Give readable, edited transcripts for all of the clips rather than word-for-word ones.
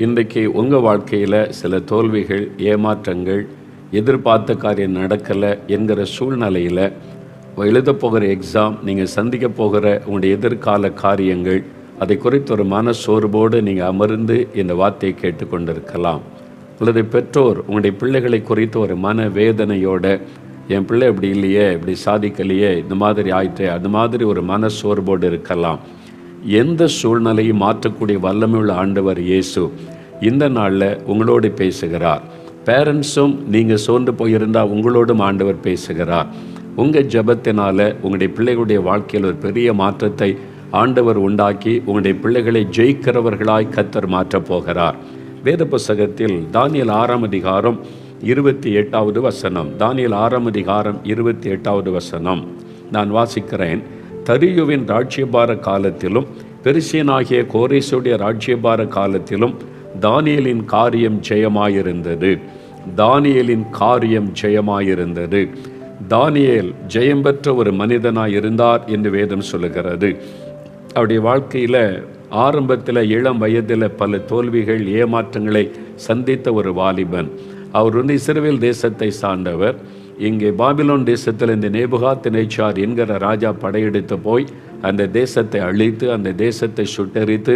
இன்றைக்கு உங்கள் வாழ்க்கையில் சில தோல்விகள், ஏமாற்றங்கள், எதிர்பார்த்த காரியம் நடக்கலை என்கிற சூழ்நிலையில் எழுத போகிற எக்ஸாம், நீங்கள் சந்திக்க போகிற உங்களுடைய எதிர்கால காரியங்கள், அதை குறித்து ஒரு மன சோர்வோடு நீங்கள் அமர்ந்து இந்த வார்த்தையை கேட்டுக்கொண்டிருக்கலாம். அல்லது பெற்றோர் உங்களுடைய பிள்ளைகளை குறித்து ஒரு மன வேதனையோட, என் பிள்ளை இப்படி இல்லையே, இப்படி சாதிக்கலையே, இந்த மாதிரி ஆயிட்டே, அது மாதிரி ஒரு மன சோர்வோடு இருக்கலாம். எந்த சூழ்நிலையும் மாற்றக்கூடிய வல்லமையுள்ள ஆண்டவர் இயேசு இந்த நாளில் உங்களோடு பேசுகிறார். பேரண்ட்ஸும் நீங்கள் சோர்ந்து போயிருந்தால் உங்களோடும் ஆண்டவர் பேசுகிறார். உங்கள் ஜெபத்தினால் உங்களுடைய பிள்ளைகளுடைய வாழ்க்கையில் ஒரு பெரிய மாற்றத்தை ஆண்டவர் உண்டாக்கி உங்களுடைய பிள்ளைகளை ஜெயிக்கிறவர்களாய் கர்த்தர் மாற்றப் போகிறார். வேத புத்தகத்தில் தானியேல் 6ஆம் அதிகாரம் 28வது வசனம். தானியேல் 6ஆம் அதிகாரம் 28வது வசனம் நான் வாசிக்கிறேன். தரியுவின் ராஜ்யபார காலத்திலும் பெர்சியனாகிய கோரேசுடைய ராஜ்யபார காலத்திலும் தானியேலின் காரியம் ஜெயமாயிருந்தது. தானியேலின் காரியம் ஜெயமாயிருந்தது. தானியேல் ஜெயம் பெற்ற ஒரு மனிதனாய் இருந்தார் என்று வேதம் சொல்லுகிறது. அவருடைய வாழ்க்கையில் ஆரம்பத்தில் இளம் வயதில் பல தோல்விகள், ஏமாற்றங்களை சந்தித்த ஒரு வாலிபன். அவர் இஸ்ரவேல் தேசத்தை சார்ந்தவர். இங்கே பாபிலோன் தேசத்தில் இந்த நேபுகாத்நேச்சார் என்கிற ராஜா படையெடுத்து போய் அந்த தேசத்தை அழித்து, அந்த தேசத்தை சுட்டெரித்து,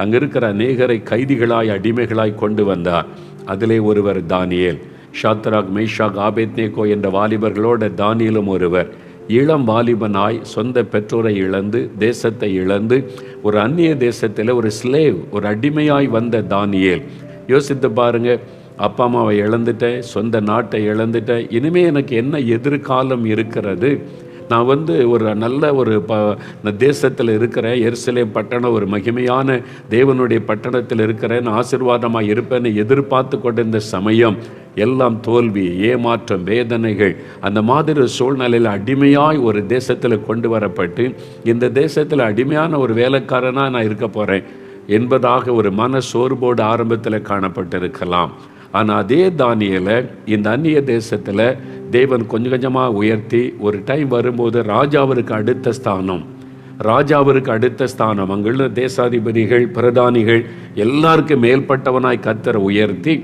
அங்கே இருக்கிற அநேகரை கைதிகளாய், அடிமைகளாய் கொண்டு வந்தார். அதிலே ஒருவர் தானியேல். ஷாத்ராக், மேஷாக், ஆபேத்நேகோ என்ற வாலிபர்களோட தானியேலும் ஒருவர். இளம் வாலிபனாய் சொந்த பெற்றோரை இழந்து, தேசத்தை இழந்து, ஒரு அந்நிய தேசத்தில் ஒரு ஸ்லேவ், ஒரு அடிமையாய் வந்த தானியேல். யோசித்து பாருங்க, அப்பா அம்மாவை இழந்துட்டேன், சொந்த நாட்டை இழந்துட்டேன், இனிமேல் எனக்கு என்ன எதிர்காலம் இருக்கிறது? நான் ஒரு நல்ல ஒரு தேசத்தில் இருக்கிறேன், எருசலேம் பட்டணம் ஒரு மகிமையான தேவனுடைய பட்டணத்தில் இருக்கிறேன், ஆசீர்வாதமாக இருப்பேன்னு எதிர்பார்த்து கொண்டிருந்த சமயம் எல்லாம் தோல்வி, ஏமாற்றம், வேதனைகள், அந்த மாதிரி சூழ்நிலையில் அடிமையாய் ஒரு தேசத்தில் கொண்டு வரப்பட்டு, இந்த தேசத்தில் அடிமையான ஒரு வேலைக்காரனாக நான் இருக்க போகிறேன் என்பதாக ஒரு மன சோர்வோடு ஆரம்பத்தில் காணப்பட்டிருக்கலாம். ஆனால் அதே தானியேலை இந்த அந்நிய தேசத்தில் தேவன் கொஞ்சம் கொஞ்சமாக உயர்த்தி, ஒரு டைம் வரும்போது ராஜாவிற்கு அடுத்த ஸ்தானம், ராஜாவிற்கு அடுத்த ஸ்தானம், அங்குள்ள தேசாதிபதிகள், பிரதானிகள் எல்லாருக்கும் மேல்பட்டவனாய் கர்த்தர் உயர்த்தி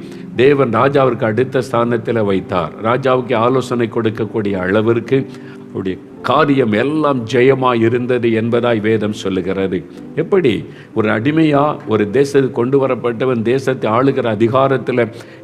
தேவன் ராஜாவிற்கு அடுத்த ஸ்தானத்தில் வைத்தார். ராஜாவுக்கு ஆலோசனை கொடுக்கக்கூடிய அளவிற்கு அவருடைய காரியம் எல்லாம் ஜெயமாய் இருந்தது என்பதாய் வேதம் சொல்லுகிறது. எப்படி ஒரு அடிமையா ஒரு தேசத்துக்கு கொண்டு வரப்பட்டவன் தேசத்தை ஆளுகிற அதிகாரத்தில்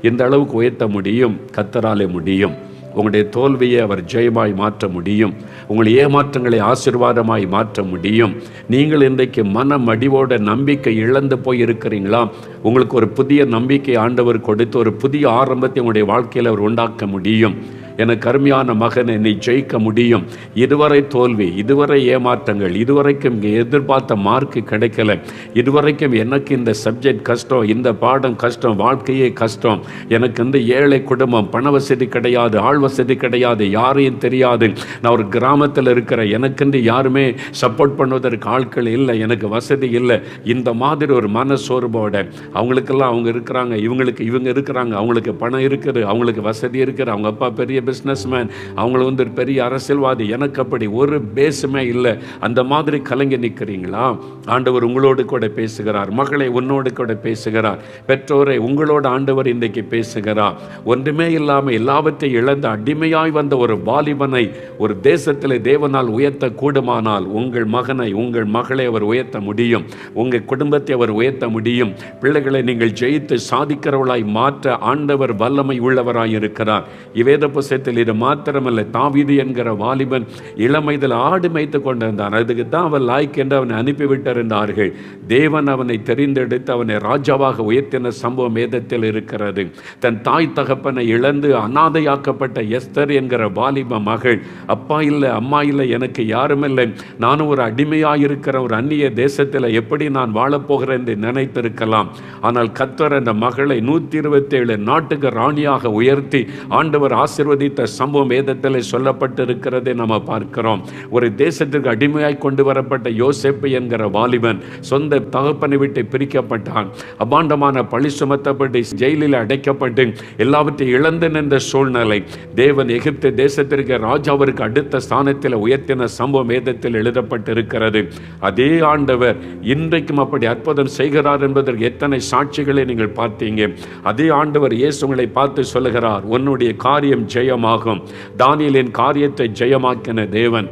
இந்த அளவுக்கு உயர்த்த முடியும்? கர்த்தராலே முடியும். உங்களுடைய தோல்வியை அவர் ஜெயமாய் மாற்ற முடியும். உங்கள் ஏமாற்றங்களை ஆசீர்வாதமாய் மாற்ற முடியும். நீங்கள் இன்றைக்கு மன மடிவோட நம்பிக்கை இழந்து போய் இருக்கிறீங்களா? உங்களுக்கு ஒரு புதிய நம்பிக்கை ஆண்டவர் கொடுத்து ஒரு புதிய ஆரம்பத்தை உங்களுடைய வாழ்க்கையில் அவர் உண்டாக்க முடியும். எனக்கு அருமையான மகனை நீ ஜெயிக்க முடியும். இதுவரை தோல்வி, இதுவரை ஏமாற்றங்கள், இதுவரைக்கும் எதிர்பார்த்த மார்க்கு கிடைக்கல, இதுவரைக்கும் எனக்கு இந்த சப்ஜெக்ட் கஷ்டம், இந்த பாடம் கஷ்டம், வாழ்க்கையே கஷ்டம், எனக்கு இந்த ஏழை குடும்பம், பண வசதி கிடையாது, ஆள் வசதி கிடையாது, யாரையும் தெரியாது, நான் ஒரு கிராமத்தில் இருக்கிற, எனக்குன்னு யாருமே சப்போர்ட் பண்ணுவதற்கு ஆட்கள் இல்லை, எனக்கு வசதி இல்லை, இந்த மாதிரி ஒரு மன சோர்வோட அவங்களுக்கெல்லாம் அவங்க இருக்கிறாங்க, இவங்க இருக்கிறாங்க, அவங்களுக்கு பணம் இருக்குது, அவங்களுக்கு வசதி இருக்குது, அவங்க அப்பா பெரிய பிஸ்னஸ்மேன், அவங்கள பெரிய அரசியல்வாதி, எனக்கு அப்படி ஒரு பேசுமே இல்லை, அந்த மாதிரி கலங்கி நிற்கிறீங்களா? ஆண்டவர் உங்களோடு கூட பேசுகிறார். மகளை உன்னோடு கூட பேசுகிறார். பெற்றோரை உங்களோட ஆண்டவர் இன்றைக்கு பேசுகிறார். ஒன்றுமே இல்லாமல் எல்லாவற்றையும் இழந்த அடிமையாய் வந்த ஒரு வாலிபனை ஒரு தேசத்தில் தேவனால் உயர்த்த கூடுமானால் உங்கள் மகனை, உங்கள் மகளை அவர் உயர்த்த முடியும். உங்கள் குடும்பத்தை அவர் உயர்த்த முடியும். பிள்ளைகளை நீங்கள் ஜெயித்து சாதிக்கிறவர்களாய் மாற்ற ஆண்டவர் வல்லமை உள்ளவராய் இருக்கிறார். இவ்வேத புத்தகத்தில் இது மாத்திரமல்ல, தாவீது என்கிற வாலிபன் இளமையில் ஆடு மேய்த்து கொண்டிருந்தான். அதுக்கு தான் அவன் லாய்க் என்று அவனை அனுப்பிவிட்டிருந்தார்கள். தேவன் அவனை தெரிந்தெடுத்து அவனை ராஜாவாக உயர்த்தின சம்பவம் வேதத்தில் இருக்கிறது. தன் தாய் தகப்பனை இழந்து அனாதையாக்கப்பட்ட எஸ்தர் என்கிற வாலிப மகள், அப்பா இல்லை, அம்மா இல்லை, எனக்கு யாரும் இல்லை, நானும் ஒரு அடிமையாக இருக்கிற ஒரு அந்நிய தேசத்தில் எப்படி நான் வாழப்போகிறேன் என்று நினைத்திருக்கலாம். ஆனால் கர்த்தர் அந்த மகளை 127 நாட்டுக்கு ராணியாக உயர்த்தி ஆண்டவர் ஆசீர்வதி குறித்த சம்பவம் வேதத்தில் சொல்லப்பட்டிருக்கிறதை நம்ம பார்க்கிறோம். ஒரு தேசத்திற்கு அடிமையாய் கொண்டு வரப்பட்ட யோசேப்பு என்கிற வாலிபன் சொந்த தகப்பனை விட்டு பிரிக்கப்பட்டான். அபாண்டமான பழி சுமத்தப்பட்டு ஜெயிலில் அடைக்கப்பட்டு எல்லாவற்றையும் இழந்து நின்ற சூழ்நிலை. தேவன் எகிப்து தேசத்திற்கு ராஜாவிற்கு அடுத்த ஸ்தானத்தில் உயர்த்தின சம்பவம் வேதத்தில் எழுதப்பட்டிருக்கிறது. அதே ஆண்டவர் இன்றைக்கும் அப்படி அற்புதம் செய்கிறார் என்பதற்கு எத்தனை சாட்சிகளை நீங்கள் பார்த்தீங்க. அதே ஆண்டவர் இயேசு உங்களை பார்த்து சொல்லுகிறார், உன்னுடைய காரியம் ஜெயமாகும். தானியேலின் காரியத்தை ஜெயமாக்கின தேவன்.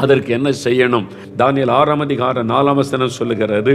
அதற்கு என்ன செய்யணும்? தானியேல் 6:4 சொல்லுகிறது,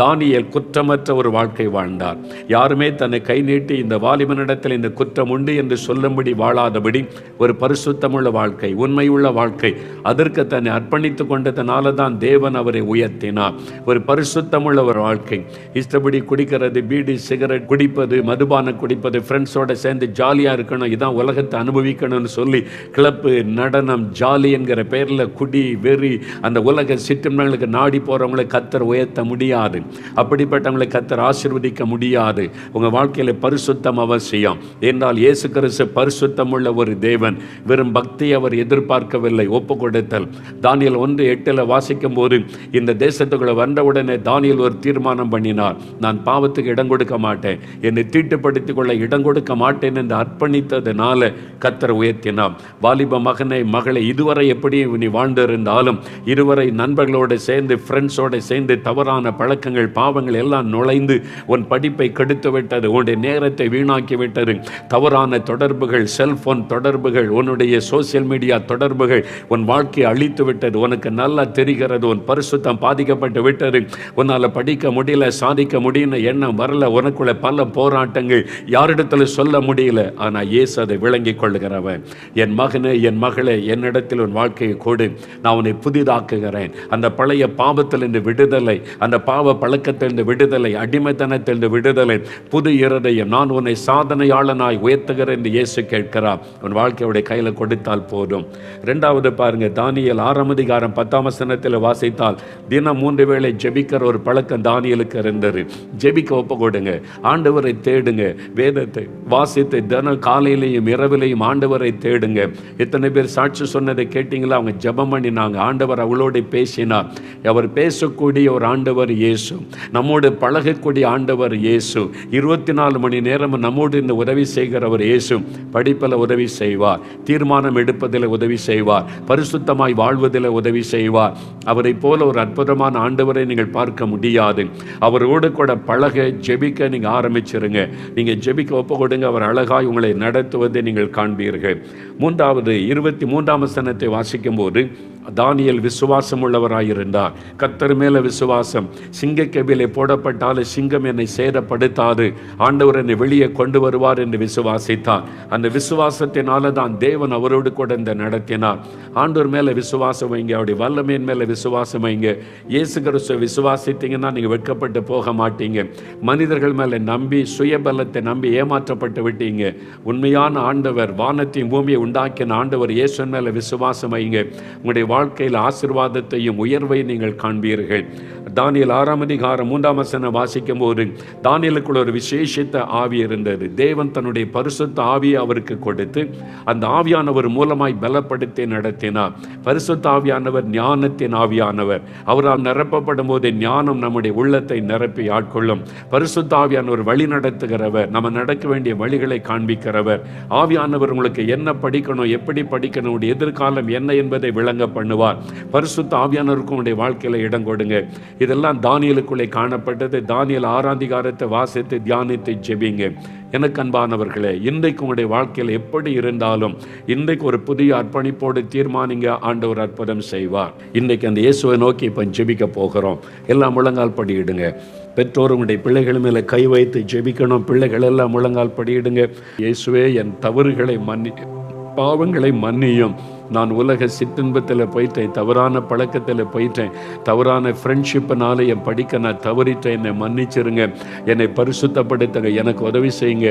தானியேல் குற்றமற்ற ஒரு வாழ்க்கை வாழ்ந்தார். யாருமே தன்னை கை நீட்டி இந்த வாலிபனிடத்தில் இந்த குற்றம் உண்டு என்று சொல்லும்படி வாழாதபடி ஒரு பரிசுத்தமுள்ள வாழ்க்கை, உண்மையுள்ள வாழ்க்கை, அதற்கு தன்னை அர்ப்பணித்து கொண்டதனால தான் தேவன் அவரை உயர்த்தினார். ஒரு பரிசுத்தமுள்ள ஒரு வாழ்க்கை. இஷ்டப்படி குடிக்கிறது, பீடி சிகரெட் குடிப்பது, மதுபானம் குடிப்பது, ஃப்ரெண்ட்ஸோட சேர்ந்து ஜாலியாக இருக்கணும், இதான் உலகத்தை அனுபவிக்கணும்னு சொல்லி கிளப்பு, நடனம், ஜாலி என்கிற பெயரில் குடி, வெறி, அந்த உலக சிற்றங்களுக்கு நாடி போறவங்களை கர்த்தர் உயர்த்த முடியாது. அப்படிப்பட்டவங்களை கர்த்தர் ஆசீர்வதிக்க முடியாது. உங்க வாழ்க்கையில பரிசுத்தம் அவசியம். என்றால் இயேசு கிறிஸ்து பரிசுத்தம் உள்ள ஒரு தேவன். வெறும் பக்தி அவர் எதிர்பார்க்கவில்லை, ஒப்பு கொடுத்தல். தானியேல் 1:8 வாசிக்கும் போது, இந்த தேசத்துக்குள்ள வந்தவுடனே தானியேல் ஒரு தீர்மானம் பண்ணினார், நான் பாவத்துக்கு இடம் கொடுக்க மாட்டேன், என்னை தீட்டுப்படுத்திக் கொள்ள இடம் கொடுக்க மாட்டேன் என்று அர்ப்பணித்ததுனால கர்த்தர் உயர்த்தினார். வாலிப மகனை, மகளை, இதுவரை எப்படி நீ வாழ்ந்து இருந்தாலும் இருவரை நண்பர்களோடு சேர்ந்து, ஃப்ரெண்ட்ஸோடு சேர்ந்து தவறான பழக்கங்கள், பாவங்கள் எல்லாம் நுழைந்து உன் படிப்பை கெடுத்து விட்டது, உன்னுடைய நேரத்தை வீணாக்கி விட்டது. தவறான தொடர்புகள், செல்போன் தொடர்புகள், உன்னுடைய சோசியல் மீடியா தொடர்புகள் உன் வாழ்க்கையை அழித்து விட்டது. உனக்கு நல்லா தெரிகிறது, உன் பரிசுத்தம் பாதிக்கப்பட்டு விட்டது. உன்னால் படிக்க முடியல, சாதிக்க முடியும்னு எண்ணம் வரல. உனக்குள்ள பல போராட்டங்கள், யாரிடத்துல சொல்ல முடியல. ஆனால் இயேசு அதை விளங்கி கொள்ளுகிறவன். என் மகனே, என் மகளே, என்னிடத்தில் உன் வாழ்க்கையை கொடு, நான் உன்னை புதிதாக்குகிறேன். அந்த பழைய பாவத்திலிருந்து விடுதலை, அந்த பாவ பழக்கத்திலிருந்து விடுதலை, அடிமைத்தனத்திலிருந்து விடுதலை, புது இருதயம், நான் உன்னை சாதனையாளனாய் உயர்த்துகிறேன் என்று இயேசு கேட்கிறார். உன் வாழ்க்கையுடைய கையில் கொடுத்தால் போதும். இரண்டாவது பாருங்க, தானியேல் 6:10 வாசித்தால், தினம் 3 வேளை ஜெபிக்கிற ஒரு பழக்கம் தானியேலுக்கு இருந்தது. ஜெபிக்க ஒப்பு கொடுங்க, ஆண்டவரை தேடுங்க, வேதத்தை வாசித்து தினம் காலையிலையும் இரவிலையும் ஆண்டவரை தேடுங்க. எத்தனை பேர் சாட்சி சொன்னதை கேட்டீங்களா? அவங்க ஜெபம் பண்ணினாங்க, ஆண்டவர் அவளோடு பேசினார். அவர் பேசக்கூடிய ஒரு ஆண்டவர் இயேசு, நம்மோடு பழகக்கூடிய ஆண்டவர் இயேசு, 24 மணி நேரம் நம்மோடு இந்த உதவி செய்கிறவர் இயேசு. படிப்பில் உதவி செய்வார், தீர்மானம் எடுப்பதில் உதவி செய்வார், பரிசுத்தமாய் வாழ்வதில் உதவி செய்வார். அவரை போல ஒரு அற்புதமான ஆண்டவரை நீங்கள் பார்க்க முடியாது. அவரோடு கூட பழக, ஜெபிக்க நீங்கள் ஆரம்பிச்சிருங்க. நீங்கள் ஜெபிக்க ஒப்பு கொடுங்க, அவர் அழகாய் உங்களை நடத்துவதை நீங்கள் காண்பீர்கள். மூன்றாவது 23 வாசிக்கும் போது, தானியேல் விசுவாசம் உள்ளவராயிருந்தார். கர்த்தர் மேல விசுவாசம். சிங்கக்கெபிலே போடப்பட்டாலும் சிங்கம் என்னை சேதப்படுத்தாது, ஆண்டவர் என்னை வெளியே கொண்டு வருவார் என்று விசுவாசித்தார். அந்த விசுவாசத்தினால தான் தேவன் அவரோடு கூட இந்த நடத்தினார். ஆண்டவர் மேல விசுவாசம் வைங்க, அவருடைய வல்லமையின் மேல விசுவாசம் வைங்க. இயேசு கிறிஸ்துவை விசுவாசித்தீங்கன்னா நீங்க வெட்கப்பட்டு போக மாட்டீங்க. மனிதர்கள் மேல நம்பி, சுயபலத்தை நம்பி ஏமாற்றப்பட்டு விட்டீங்க. உண்மையான ஆண்டவர், வானத்தையும் பூமியை உண்டாக்கின ஆண்டவர் இயேசு மேல விசுவாசம் வைங்க. உங்களுடைய வாழ்க்கையில் ஆசீர்வாதத்தையும் உயர்வையும் நீங்கள் காண்பீர்கள். தானியேல் 6:3 வாசிக்கும் போது, தானியேலுக்குள்ள ஒரு விசேஷித்த ஆவி இருந்தது. தேவன் தன்னுடைய பரிசுத்த ஆவியை அவருக்கு கொடுத்து அந்த ஆவியானவர் மூலமாய் பலப்படுத்தி நடத்தினார். பரிசுத்த ஆவியானவர் ஞானத்தின் ஆவியானவர். அவரால் நிரப்பப்படும் போது ஞானம் நம்முடைய உள்ளத்தை நிரப்பி ஆட்கொள்ளும். பரிசுத்த ஆவியானவர் வழி நடத்துகிறவர், நம்ம நடக்க வேண்டிய வழிகளை காண்பிக்கிறவர். ஆவியானவர் உங்களுக்கு என்ன படிக்கணும், எப்படி படிக்கணும், எதிர்காலம் என்ன என்பதை விளங்க பண்ணுவார். பரிசுத்த ஆவியானவருக்கு உங்களுடைய வாழ்க்கையில இடம் கொடுங்க. இதெல்லாம் தானியேலுக்குள்ளே காணப்பட்டது. தானியேல் 6 வாசித்து தியானித்து ஜெபிங்க. எனக்கு அன்பானவர்களே, இன்றைக்கு உங்களுடைய வாழ்க்கையில் எப்படி இருந்தாலும் இன்றைக்கு ஒரு புதிய அர்ப்பணிப்போடு தீர்மானிங்க, ஆண்டவர் அற்புதம் செய்வார். இன்றைக்கு அந்த இயேசுவை நோக்கி இப்போ ஜெபிக்க போகிறோம். எல்லாம் முழங்கால் படியிடுங்க. பெற்றோர் உங்களுடைய பிள்ளைகள் மேலே கை வைத்து ஜெபிக்கணும். பிள்ளைகள் எல்லாம் முழங்கால் படியிடுங்க. இயேசுவே, என் தவறுகளை பாவங்களை மன்னியும், நான் உலக சிற்றின்பத்தில் போயிட்டேன், தவறான பழக்கத்தில் போயிட்டேன், தவறான ஃப்ரெண்ட்ஷிப்பினால என் படிக்க நான் தவறிட்டேன், என்னை மன்னிச்சிருங்க, என்னை பரிசுத்தப்படுத்துங்க, எனக்கு உதவி செய்யுங்க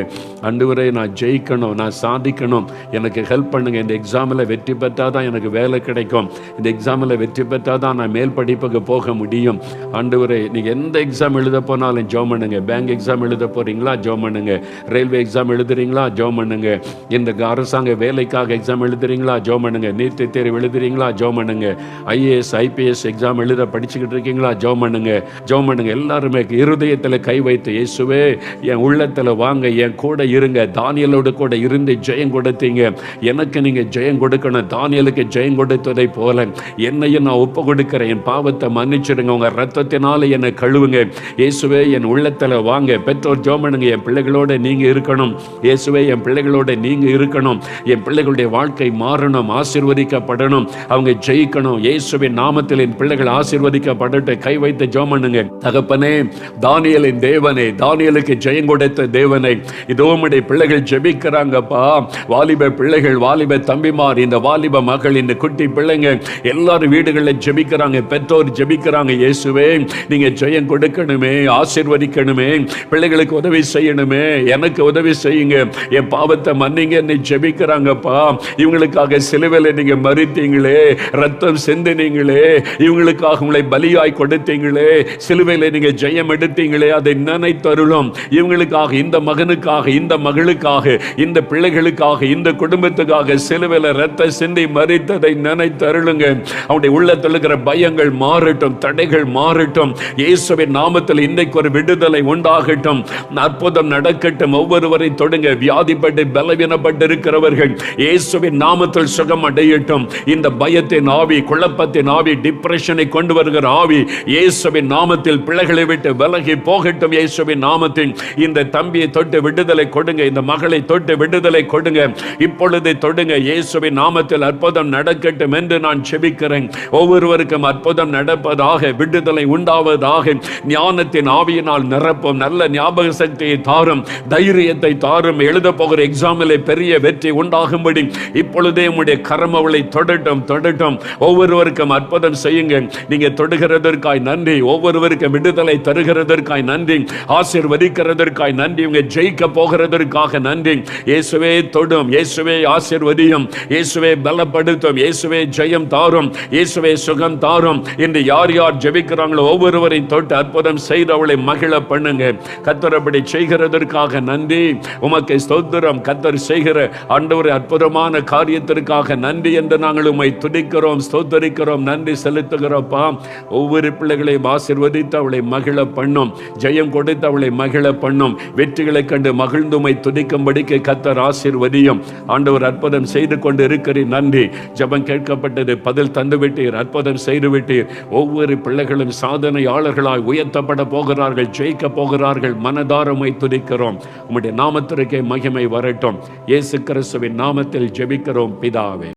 ஆண்டவரே, நான் ஜெயிக்கணும், நான் சாதிக்கணும், எனக்கு ஹெல்ப் பண்ணுங்க. இந்த எக்ஸாமில் வெற்றி பெற்றால் தான் எனக்கு வேலை கிடைக்கும், இந்த எக்ஸாமில் வெற்றி பெற்றால் தான் நான் மேல் படிப்புக்கு போக முடியும். ஆண்டவரே, நீங்கள் எந்த எக்ஸாம் எழுத போனாலும் ஜெபம் பண்ணுங்க. பேங்க் எக்ஸாம் எழுத போகிறீங்களா, ஜெபம் பண்ணுங்க. ரயில்வே எக்ஸாம் எழுதுறீங்களா, ஜெபம் பண்ணுங்க. இந்த அரசாங்க வேலைக்காக எக்ஸாம் எழுதுறீங்களா, ஜெபம் பண்ணுங்க. நீட் தேர்வு எழுதுறீங்களா, ஜெபம் பண்ணுங்க. ஐஏஎஸ் ஐபிஎஸ் எக்ஸாம் எழுத படிச்சுக்கிட்டு இருக்கீங்களா, ஜெபம் பண்ணுங்க. ஜெபம் பண்ணுங்க. எல்லாருமே இருதயத்தில் கை வைத்து, இயேசுவே என் உள்ளத்தில் வாங்க, என் கூட இருங்க. தானியேலோடு கூட இருந்து ஜெயம் கொடுத்தீங்க, எனக்கு நீங்கள் ஜெயம் கொடுக்கணும். தானியேலுக்கு ஜெயம் கொடுத்ததை போல என்னையும் நான் ஒப்பு கொடுக்கிறேன். என் பாவத்தை மன்னிச்சிடுங்க, உங்கள் ரத்தத்தினால என்னை கழுவுங்க. இயேசுவே என் உள்ளத்தில் வாங்க. பெற்றோர் ஜெபம் பண்ணுங்க, என் பிள்ளைகளோட நீங்கள் இருக்கணும். இயேசுவே என் பிள்ளைகளோட நீங்கள் இருக்கணும். என் பிள்ளைகளுடைய வாழ்க்கை மாறணும், ஆசீர்வதிக்கப்படணும், அவங்க ஜெயிக்கணும். இயேசுவின் நாமத்தில் என் பிள்ளைகள் ஆசீர்வதிக்கப்படட்டு. கை வைத்து ஜெபம் பண்ணுங்க. தகப்பனே, தானியேலின் தேவனே, தானியேலுக்கு ஜெயம் கொடுத்த தேவனை, இதோ உம்முடைய பிள்ளைகள் ஜெபிக்கிறாங்கப்பா. வாலிப பிள்ளைகள், வாலிப தம்பிமார், இந்த வாலிப மகள், இந்த குட்டி பிள்ளைங்க எல்லாரும் வீடுகளில் ஜெபிக்கிறாங்க, பெற்றோர் ஜெபிக்கிறாங்க. இயேசுவே நீங்க ஜெயம் கொடுக்கணுமே, ஆசீர்வதிக்கணுமே, பிள்ளைகளுக்கு உதவி செய்யணுமே, எனக்கு உதவி செய்யுங்க, என் பாவத்தை மன்னிங்க என்னை ஜெபிக்கிறாங்கப்பா. இவங்களுக்காக சிலுவையில் நீங்க மரித்தீங்களே, ரத்தம் சிந்தினீங்களே, இவங்களுக்காக உங்களை பலியாய் கொடுத்தீங்களே, சிலுவையில் நீங்க ஜெயம் எடுத்தீங்களே, அதை நினைத்தருளும். இவங்களுக்காக, இந்த மகனுக்காக, இந்த மகளுக்காக, இந்த பிள்ளைகளுக்காக, இந்த குடும்பத்துக்காக சிலுவையில் ரத்த சிந்தி மரித்ததை நினைத்தருளுங்க. அவனுடைய உள்ளத்தில் இருக்கிற பயங்கள் மாறட்டும், தடைகள் மாறட்டும். இயேசுவின் நாமத்தில் இன்றைக்கு ஒரு விடுதலை உண்டாகட்டும், அற்புதம் நடக்கட்டும். ஒவ்வொருவரை தொடுங்க. வியாதிப்பட்டு பலவீனப்பட்டு இருக்கிறவர்கள் இயேசுவின் நாமத்தில் சுகம் அடையட்டும். இந்த பயத்தின் ஆவி, குழப்பத்தின் ஆவி, டிப்ரெஷனை கொண்டு வருகிற ஆவி இயேசுவின் நாமத்தில் பிள்ளைகளை விட்டு விலகி போகட்டும். இயேசுவின் நாமத்தில் இந்த தம்பியை தொட்டு விடுதலை கொடுங்க, இந்த மகளை தொட்டு விடுதலை கொடுங்க, இப்பொழுது தொடுங்க. இயேசுவின் நாமத்தில் அற்புதம் நடக்கட்டும் என்று நான் ஜெபிக்கிறேன். ஒவ்வொருவருக்கும் அற்புதம் நடப்பதாக, விடுதலை உண்டாவதாக. ஞானத்தின் ஆவியினால் நிரப்பும், நல்ல ஞாபக சக்தியை தாரும், தைரியத்தை தாரும். எழுத போகிற எக்ஸாமிலே பெரிய வெற்றி உண்டாகும்படி இப்பொழுதே உம்முடைய கரம் அவளை தொடட்டும், தொடட்டும். ஒவ்வொருவருக்கும் அற்புதம் செய்யுங்க. நீங்க தொடுகிறதற்காய் நன்றி, ஒவ்வொருவருக்கும் விடுதலை தருகிறதற்காய் நன்றி, ஆசீர்வதிக்கிறதற்காய் நன்றி, உங்க ஜெயிக்க போகிறதற்காக நன்றி. இயேசுவே தொடும், இயேசுவே ஆசீர்வதியும், இயேசுவே பலப்படுத்தும், இயேசுவே ஜெயம் தாரும், இயேசுவே சுகம் தாரும். இன்று யார் யார் ஜெபிக்கிறாங்களோ ஒவ்வொருவரை தொட்டு அற்புதம் செய்து அவளை மகிழ பண்ணுங்க. கர்த்தர் அப்படி செய்கிறதற்காக நன்றி, உமக்கு ஸ்தோத்திரம். கர்த்தர் செய்கிற ஆண்டவரே அற்புதமான காரியத்திற்காக நன்றி என்று நாங்கள் உம்மை துதிக்கிறோம், ஸ்தோத்தரிக்கிறோம், நன்றி செலுத்துகிறோம்ப்பா. ஒவ்வொரு பிள்ளைகளையும் ஆசீர்வதித்து அவளை மகிழ பண்ணும், ஜெயம் கொடுத்து அவளை மகிழ பண்ணும். வெற்றிகளை கண்டு மகிழ்ந்து உம்மை துதிக்கும்படிக்கு கர்த்தர் ஆசீர்வதியும். ஆண்டவர் அற்புதம் செய்து கொண்டு இருக்கிறீர், நன்றி. ஜெபம் கேட்கப்பட்டது, பதில் தந்து விட்டீர், அற்புதம் செய்து விட்டீர். ஒவ்வொரு பிள்ளைகளும் சாதனையாளர்களாய் உயர்த்தப்பட போகிறார்கள், ஜெயிக்க போகிறார்கள். மனதாரமை துதிக்கிறோம். உம்முடைய நாமத்திற்கே மகிமை வரட்டும். இயேசு கிறிஸ்துவின் நாமத்தில் ஜெபிக்கிறோம் பிதாவே.